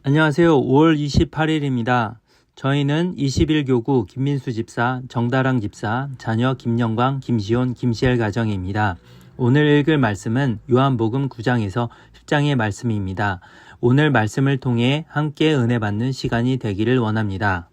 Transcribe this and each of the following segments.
안녕하세요. 5월 28일입니다. 저희는 21교구 김민수 집사, 정다랑 집사, 자녀 김영광, 김시온, 김시엘 가정입니다. 오늘 읽을 말씀은 요한복음 9장에서 10장의 말씀입니다. 오늘 말씀을 통해 함께 은혜 받는 시간이 되기를 원합니다.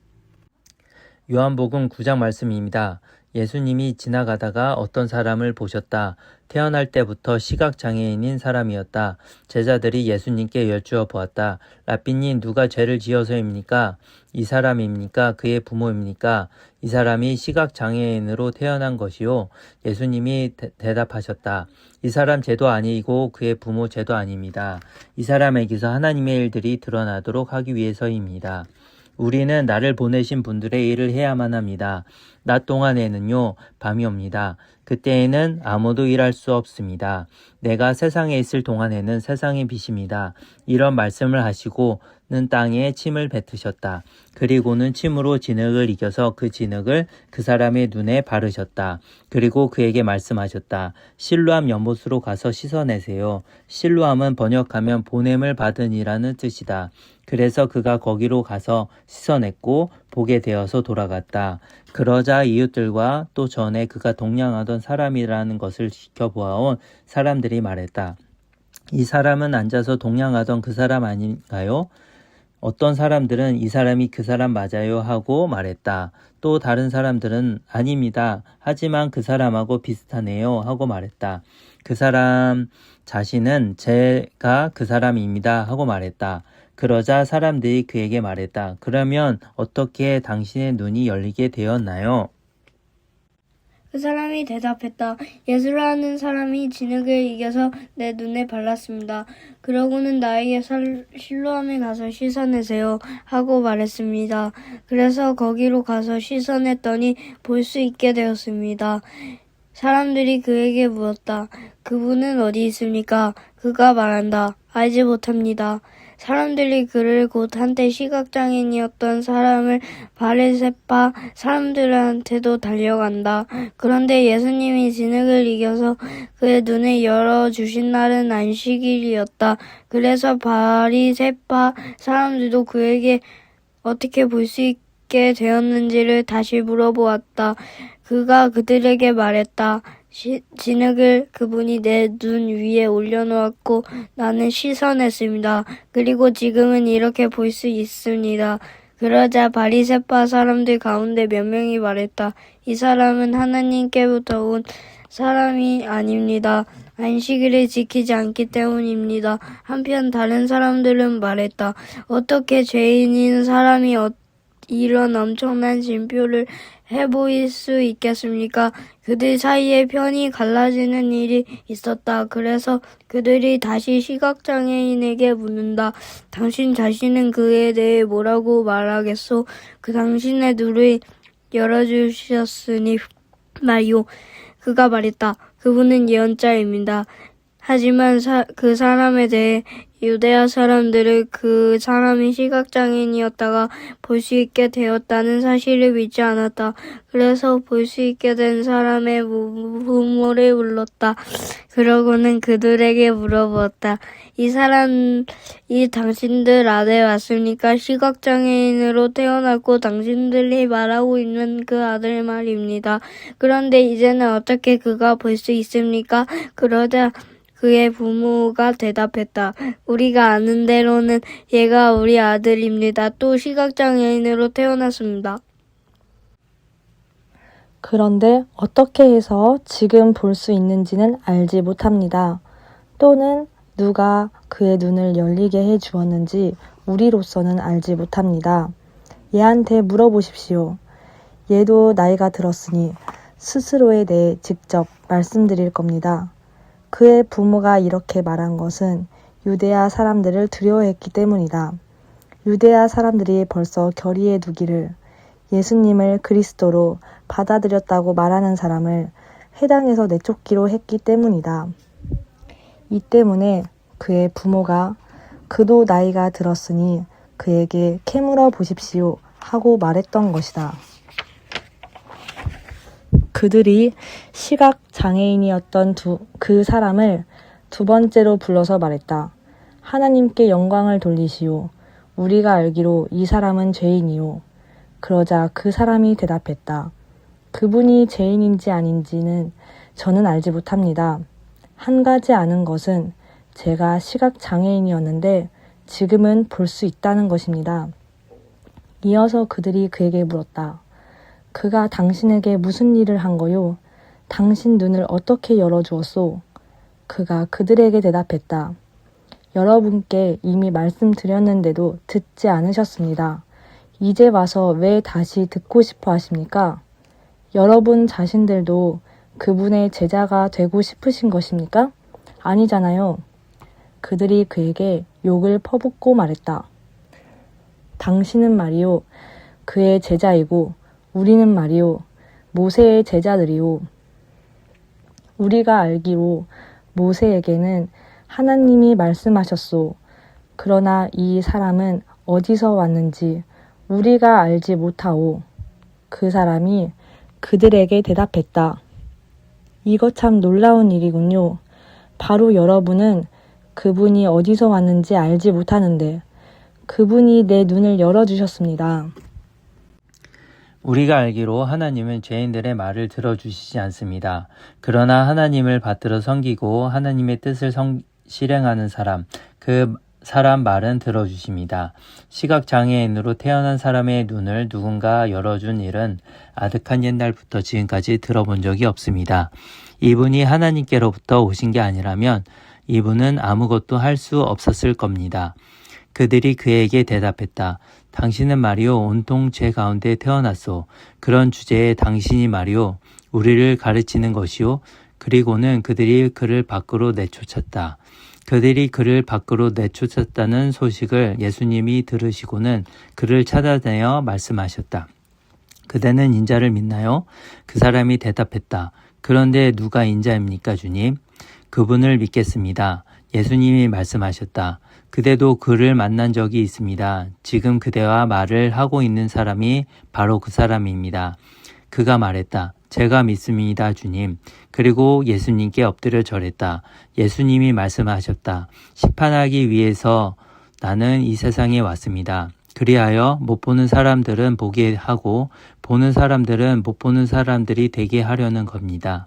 요한복음 9장 말씀입니다. 예수님이 지나가다가 어떤 사람을 보셨다. 태어날 때부터 시각장애인인 사람이었다. 제자들이 예수님께 여쭈어 보았다. 라삐님, 누가 죄를 지어서입니까? 이 사람입니까? 그의 부모입니까? 이 사람이 시각장애인으로 태어난 것이요. 예수님이 대답하셨다. 이 사람 죄도 아니고 그의 부모 죄도 아닙니다. 이 사람에게서 하나님의 일들이 드러나도록 하기 위해서입니다. 우리는 나를 보내신 분들의 일을 해야만 합니다. 낮 동안에는요, 밤이 옵니다. 그때에는 아무도 일할 수 없습니다. 내가 세상에 있을 동안에는 세상의 빛입니다. 이런 말씀을 하시고는 땅에 침을 뱉으셨다. 그리고는 침으로 진흙을 이겨서 그 진흙을 그 사람의 눈에 바르셨다. 그리고 그에게 말씀하셨다. 실로암 연못으로 가서 씻어내세요. 실로암은 번역하면 보냄을 받으니라는 뜻이다. 그래서 그가 거기로 가서 씻어냈고 보게 되어서 돌아갔다. 그러자 이웃들과 또 전에 그가 동냥하던 사람이라는 것을 지켜보아온 사람들이 말했다. 이 사람은 앉아서 동냥하던 그 사람 아닌가요? 어떤 사람들은 이 사람이 그 사람 맞아요 하고 말했다. 또 다른 사람들은 아닙니다. 하지만 그 사람하고 비슷하네요 하고 말했다. 그 사람 자신은 제가 그 사람입니다 하고 말했다. 그러자 사람들이 그에게 말했다. 그러면 어떻게 당신의 눈이 열리게 되었나요? 그 사람이 대답했다. 예수라는 사람이 진흙을 이겨서 내 눈에 발랐습니다. 그러고는 나에게 실로암에 가서 씻어내세요 하고 말했습니다. 그래서 거기로 가서 씻어냈더니 볼 수 있게 되었습니다. 사람들이 그에게 물었다. 그분은 어디 있습니까? 그가 말한다. 알지 못합니다. 사람들이 그를 곧 한때 시각장애인이었던 사람을 바리새파 사람들한테도 달려간다. 그런데 예수님이 진흙을 이겨서 그의 눈을 열어주신 날은 안식일이었다. 그래서 바리새파 사람들도 그에게 어떻게 볼 수 있게 되었는지를 다시 물어보았다. 그가 그들에게 말했다. 진흙을 그분이 내 눈 위에 올려놓았고 나는 씻어냈습니다. 그리고 지금은 이렇게 볼 수 있습니다. 그러자 바리새파 사람들 가운데 몇 명이 말했다. 이 사람은 하나님께부터 온 사람이 아닙니다. 안식일을 지키지 않기 때문입니다. 한편 다른 사람들은 말했다. 어떻게 죄인인 사람이 이런 엄청난 징표를 해보일 수 있겠습니까? 그들 사이에 편이 갈라지는 일이 있었다. 그래서 그들이 다시 시각장애인에게 묻는다. 당신 자신은 그에 대해 뭐라고 말하겠소? 그 당신의 눈을 열어주셨으니 말이요. 그가 말했다. 그분은 예언자입니다. 하지만 그 사람에 대해 유대아 사람들은 그 사람이 시각장애인이었다가 볼 수 있게 되었다는 사실을 믿지 않았다. 그래서 볼 수 있게 된 사람의 부모를 불렀다. 그러고는 그들에게 물어보았다. 이 사람이 당신들 아들 맞습니까? 시각장애인으로 태어났고 당신들이 말하고 있는 그 아들 말입니다. 그런데 이제는 어떻게 그가 볼 수 있습니까? 그러자 그의 부모가 대답했다. 우리가 아는 대로는 얘가 우리 아들입니다. 또 시각장애인으로 태어났습니다. 그런데 어떻게 해서 지금 볼 수 있는지는 알지 못합니다. 또는 누가 그의 눈을 열리게 해 주었는지 우리로서는 알지 못합니다. 얘한테 물어보십시오. 얘도 나이가 들었으니 스스로에 대해 직접 말씀드릴 겁니다. 그의 부모가 이렇게 말한 것은 유대아 사람들을 두려워했기 때문이다. 유대아 사람들이 벌써 결의에 두기를 예수님을 그리스도로 받아들였다고 말하는 사람을 회당에서 내쫓기로 했기 때문이다. 이 때문에 그의 부모가 그도 나이가 들었으니 그에게 캐물어 보십시오 하고 말했던 것이다. 그들이 시각장애인이었던 그 사람을 두 번째로 불러서 말했다. 하나님께 영광을 돌리시오. 우리가 알기로 이 사람은 죄인이요. 그러자 그 사람이 대답했다. 그분이 죄인인지 아닌지는 저는 알지 못합니다. 한 가지 아는 것은 제가 시각장애인이었는데 지금은 볼 수 있다는 것입니다. 이어서 그들이 그에게 물었다. 그가 당신에게 무슨 일을 한 거요? 당신 눈을 어떻게 열어주었소? 그가 그들에게 대답했다. 여러분께 이미 말씀드렸는데도 듣지 않으셨습니다. 이제 와서 왜 다시 듣고 싶어 하십니까? 여러분 자신들도 그분의 제자가 되고 싶으신 것입니까? 아니잖아요. 그들이 그에게 욕을 퍼붓고 말했다. 당신은 말이요, 그의 제자이고 우리는 말이요, 모세의 제자들이요. 우리가 알기로 모세에게는 하나님이 말씀하셨소. 그러나 이 사람은 어디서 왔는지 우리가 알지 못하오. 그 사람이 그들에게 대답했다. 이거 참 놀라운 일이군요. 바로 여러분은 그분이 어디서 왔는지 알지 못하는데 그분이 내 눈을 열어주셨습니다. 우리가 알기로 하나님은 죄인들의 말을 들어주시지 않습니다. 그러나 하나님을 받들어 섬기고 하나님의 뜻을 실행하는 사람, 그 사람 말은 들어주십니다. 시각장애인으로 태어난 사람의 눈을 누군가 열어준 일은 아득한 옛날부터 지금까지 들어본 적이 없습니다. 이분이 하나님께로부터 오신 게 아니라면 이분은 아무것도 할 수 없었을 겁니다. 그들이 그에게 대답했다. 당신은 말이요, 온통 죄 가운데 태어났소. 그런 주제에 당신이 말이요, 우리를 가르치는 것이요. 그리고는 그들이 그를 밖으로 내쫓았다. 그들이 그를 밖으로 내쫓았다는 소식을 예수님이 들으시고는 그를 찾아내어 말씀하셨다. 그대는 인자를 믿나요? 그 사람이 대답했다. 그런데 누가 인자입니까, 주님? 그분을 믿겠습니다. 예수님이 말씀하셨다. 그대도 그를 만난 적이 있습니다. 지금 그대와 말을 하고 있는 사람이 바로 그 사람입니다. 그가 말했다. 제가 믿습니다, 주님. 그리고 예수님께 엎드려 절했다. 예수님이 말씀하셨다. 심판하기 위해서 나는 이 세상에 왔습니다. 그리하여 못 보는 사람들은 보게 하고 보는 사람들은 못 보는 사람들이 되게 하려는 겁니다.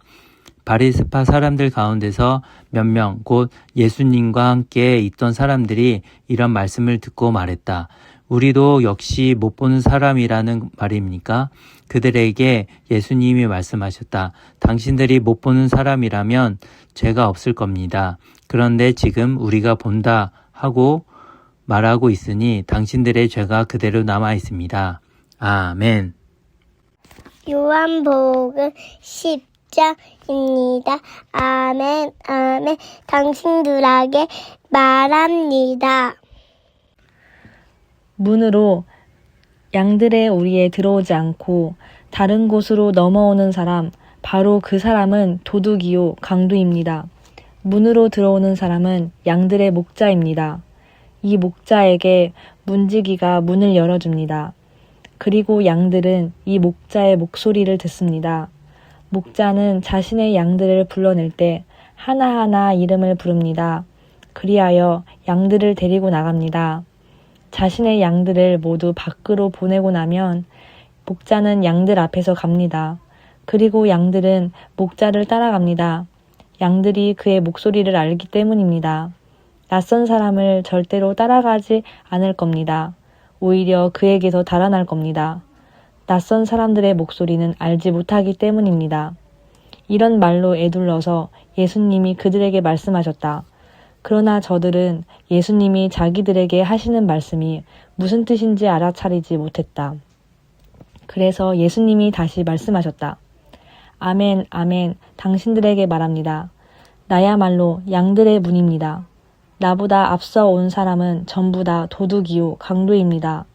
바리새파 사람들 가운데서 몇 명, 곧 예수님과 함께 있던 사람들이 이런 말씀을 듣고 말했다. 우리도 역시 못 보는 사람이라는 말입니까? 그들에게 예수님이 말씀하셨다. 당신들이 못 보는 사람이라면 죄가 없을 겁니다. 그런데 지금 우리가 본다 하고 말하고 있으니 당신들의 죄가 그대로 남아 있습니다. 아멘. 요한복음 10장입니다. 아멘, 아멘. 당신들에게 말합니다. 문으로 양들의 우리에 들어오지 않고 다른 곳으로 넘어오는 사람, 바로 그 사람은 도둑이요 강도입니다. 문으로 들어오는 사람은 양들의 목자입니다. 이 목자에게 문지기가 문을 열어줍니다. 그리고 양들은 이 목자의 목소리를 듣습니다. 목자는 자신의 양들을 불러낼 때 하나하나 이름을 부릅니다. 그리하여 양들을 데리고 나갑니다. 자신의 양들을 모두 밖으로 보내고 나면 목자는 양들 앞에서 갑니다. 그리고 양들은 목자를 따라갑니다. 양들이 그의 목소리를 알기 때문입니다. 낯선 사람을 절대로 따라가지 않을 겁니다. 오히려 그에게서 달아날 겁니다. 낯선 사람들의 목소리는 알지 못하기 때문입니다. 이런 말로 에둘러서 예수님이 그들에게 말씀하셨다. 그러나 저들은 예수님이 자기들에게 하시는 말씀이 무슨 뜻인지 알아차리지 못했다. 그래서 예수님이 다시 말씀하셨다. 아멘, 아멘, 당신들에게 말합니다. 나야말로 양들의 문입니다. 나보다 앞서 온 사람은 전부 다 도둑이요 강도입니다.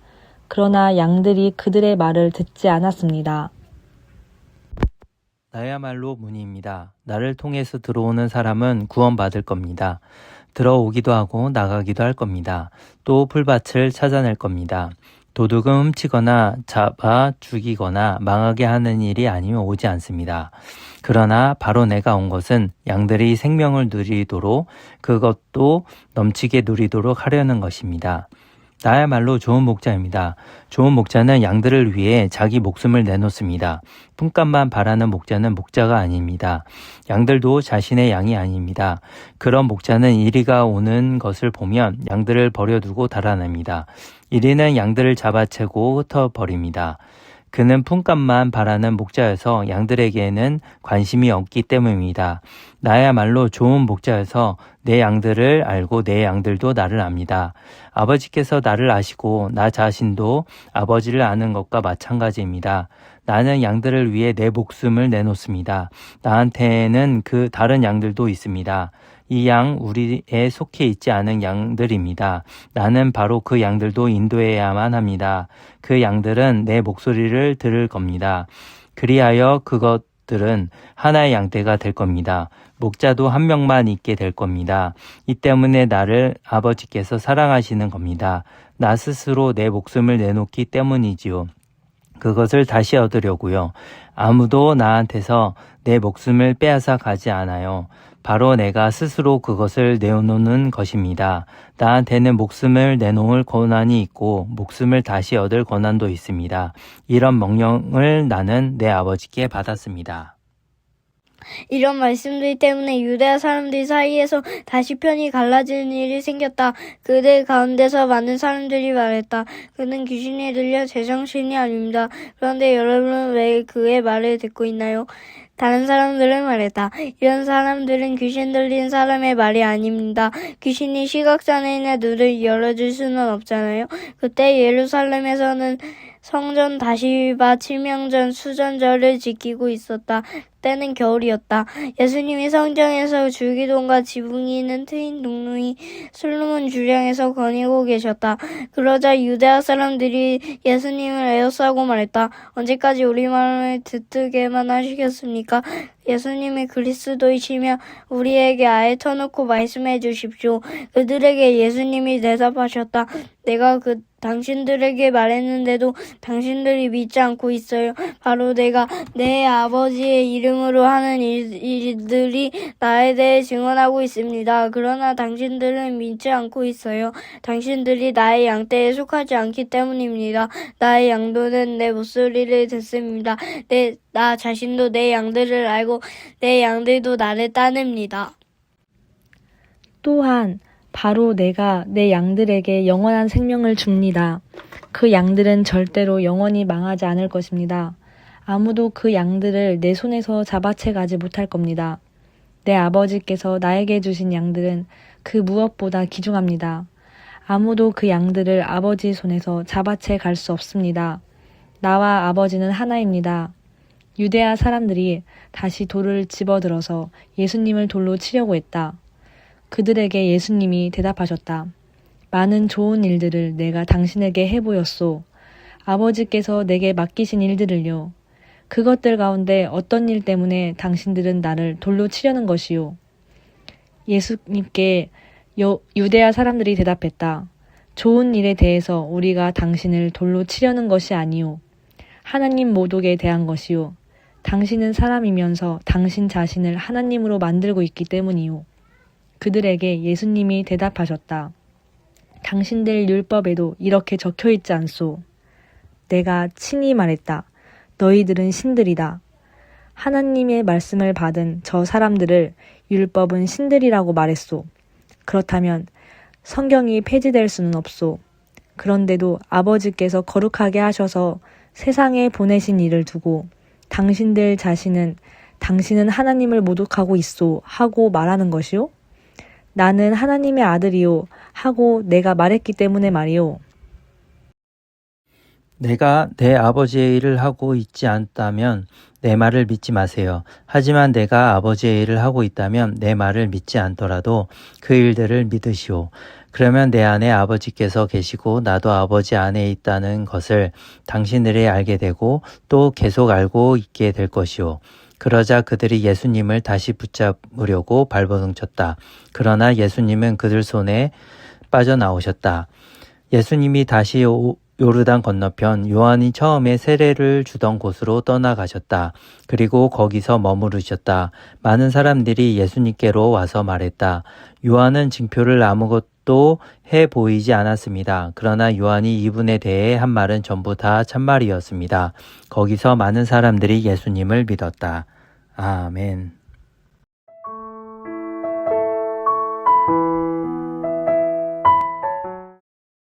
그러나 양들이 그들의 말을 듣지 않았습니다. 나야말로 문입니다. 나를 통해서 들어오는 사람은 구원받을 겁니다. 들어오기도 하고 나가기도 할 겁니다. 또 풀밭을 찾아낼 겁니다. 도둑은 훔치거나 잡아 죽이거나 망하게 하는 일이 아니면 오지 않습니다. 그러나 바로 내가 온 것은 양들이 생명을 누리도록, 그것도 넘치게 누리도록 하려는 것입니다. 나야말로 좋은 목자입니다. 좋은 목자는 양들을 위해 자기 목숨을 내놓습니다. 품값만 바라는 목자는 목자가 아닙니다. 양들도 자신의 양이 아닙니다. 그런 목자는 이리가 오는 것을 보면 양들을 버려두고 달아납니다. 이리는 양들을 잡아채고 흩어버립니다. 그는 품값만 바라는 목자여서 양들에게는 관심이 없기 때문입니다. 나야말로 좋은 목자여서 내 양들을 알고 내 양들도 나를 압니다. 아버지께서 나를 아시고 나 자신도 아버지를 아는 것과 마찬가지입니다. 나는 양들을 위해 내 목숨을 내놓습니다. 나한테는 그 다른 양들도 있습니다. 이 양 우리에 속해 있지 않은 양들입니다. 나는 바로 그 양들도 인도해야만 합니다. 그 양들은 내 목소리를 들을 겁니다. 그리하여 그것들은 하나의 양떼가 될 겁니다. 목자도 한 명만 있게 될 겁니다. 이 때문에 나를 아버지께서 사랑하시는 겁니다. 나 스스로 내 목숨을 내놓기 때문이지요. 그것을 다시 얻으려고요. 아무도 나한테서 내 목숨을 빼앗아 가지 않아요. 바로 내가 스스로 그것을 내놓는 것입니다. 나한테는 목숨을 내놓을 권한이 있고 목숨을 다시 얻을 권한도 있습니다. 이런 명령을 나는 내 아버지께 받았습니다. 이런 말씀들 때문에 유대아 사람들 사이에서 다시 편이 갈라지는 일이 생겼다. 그들 가운데서 많은 사람들이 말했다. 그는 귀신이 들려 제정신이 아닙니다. 그런데 여러분은 왜 그의 말을 듣고 있나요? 다른 사람들은 말했다. 이런 사람들은 귀신 들린 사람의 말이 아닙니다. 귀신이 시각장애인의 눈을 열어줄 수는 없잖아요. 그때 예루살렘에서는 성전 다시바 칠명전 수전절을 지키고 있었다. 때는 겨울이었다. 예수님이 성전에서 줄기둥과 지붕이 있는 트인 동루이 솔로몬 주량에서 거니고 계셨다. 그러자 유대아 사람들이 예수님을 에워싸고 말했다. 언제까지 우리 말을 듣게만 하시겠습니까? 예수님이 그리스도이시며 우리에게 아예 터놓고 말씀해 주십시오. 그들에게 예수님이 대답하셨다. 내가 당신들에게 말했는데도 당신들이 믿지 않고 있어요. 바로 내가 내 아버지의 이름으로 하는 일들이 나에 대해 증언하고 있습니다. 그러나 당신들은 믿지 않고 있어요. 당신들이 나의 양떼에 속하지 않기 때문입니다. 나의 양도는 내 목소리를 듣습니다. 나 자신도 내 양들을 알고 내 양들도 나를 따릅니다. 또한 바로 내가 내 양들에게 영원한 생명을 줍니다. 그 양들은 절대로 영원히 망하지 않을 것입니다. 아무도 그 양들을 내 손에서 잡아채 가지 못할 겁니다. 내 아버지께서 나에게 주신 양들은 그 무엇보다 귀중합니다. 아무도 그 양들을 아버지 손에서 잡아채 갈 수 없습니다. 나와 아버지는 하나입니다. 유대아 사람들이 다시 돌을 집어들어서 예수님을 돌로 치려고 했다. 그들에게 예수님이 대답하셨다. 많은 좋은 일들을 내가 당신에게 해보였소. 아버지께서 내게 맡기신 일들을요. 그것들 가운데 어떤 일 때문에 당신들은 나를 돌로 치려는 것이요. 예수님께 유대아 사람들이 대답했다. 좋은 일에 대해서 우리가 당신을 돌로 치려는 것이 아니요. 하나님 모독에 대한 것이요. 당신은 사람이면서 당신 자신을 하나님으로 만들고 있기 때문이요. 그들에게 예수님이 대답하셨다. 당신들 율법에도 이렇게 적혀있지 않소. 내가 친히 말했다. 너희들은 신들이다. 하나님의 말씀을 받은 저 사람들을 율법은 신들이라고 말했소. 그렇다면 성경이 폐지될 수는 없소. 그런데도 아버지께서 거룩하게 하셔서 세상에 보내신 이를 두고 당신들 자신은 당신은 하나님을 모독하고 있소 하고 말하는 것이요? 나는 하나님의 아들이요 하고 내가 말했기 때문에 말이요. 내가 내 아버지의 일을 하고 있지 않다면 내 말을 믿지 마세요. 하지만 내가 아버지의 일을 하고 있다면 내 말을 믿지 않더라도 그 일들을 믿으시오. 그러면 내 안에 아버지께서 계시고 나도 아버지 안에 있다는 것을 당신들이 알게 되고 또 계속 알고 있게 될 것이오. 그러자 그들이 예수님을 다시 붙잡으려고 발버둥쳤다. 그러나 예수님은 그들 손에 빠져나오셨다. 예수님이 다시 요르단 건너편 요한이 처음에 세례를 주던 곳으로 떠나가셨다. 그리고 거기서 머무르셨다. 많은 사람들이 예수님께로 와서 말했다. 요한은 징표를 아무것도 해 보이지 않았습니다. 그러나 요한이 이분에 대해 한 말은 전부 다 참말이었습니다. 거기서 많은 사람들이 예수님을 믿었다. 아멘.